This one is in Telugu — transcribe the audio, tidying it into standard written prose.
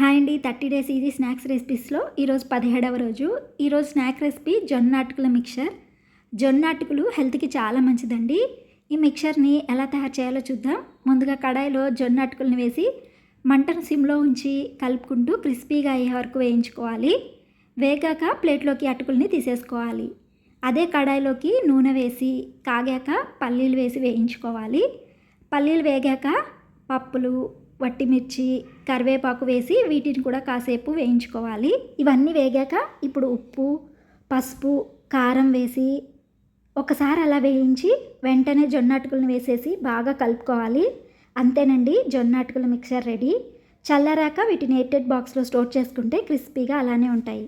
హాయ్ అండి. 30 డేస్ ఈజీ స్నాక్స్ రెసిపీస్లో ఈరోజు 17వ రోజు. ఈరోజు స్నాక్ రెసిపీ జొన్న అటుకుల మిక్చర్. జొన్న అటుకులు హెల్త్కి చాలా మంచిదండి. ఈ మిక్చర్ని ఎలా తయారు చేయాలో చూద్దాం. ముందుగా కడాయిలో జొన్న అటుకులను వేసి మంటను సిమ్లో ఉంచి కలుపుకుంటూ క్రిస్పీగా అయ్యే వరకు వేయించుకోవాలి. వేగాక ప్లేట్లోకి అటుకుల్ని తీసేసుకోవాలి. అదే కడాయిలోకి నూనె వేసి కాగాక పల్లీలు వేసి వేయించుకోవాలి. పల్లీలు వేగాక పప్పులు, వట్టిమిర్చి, కరివేపాకు వేసి వీటిని కూడా కాసేపు వేయించుకోవాలి. ఇవన్నీ వేగాక ఇప్పుడు ఉప్పు, పసుపు, కారం వేసి ఒకసారి అలా వేయించి వెంటనే జొన్న అటుకులను వేసేసి బాగా కలుపుకోవాలి. అంతేనండి, జొన్న అటుకుల మిక్చర్ రెడీ. చల్లారాక వీటిని ఎయిర్టైట్ బాక్స్లో స్టోర్ చేసుకుంటే క్రిస్పీగా అలానే ఉంటాయి.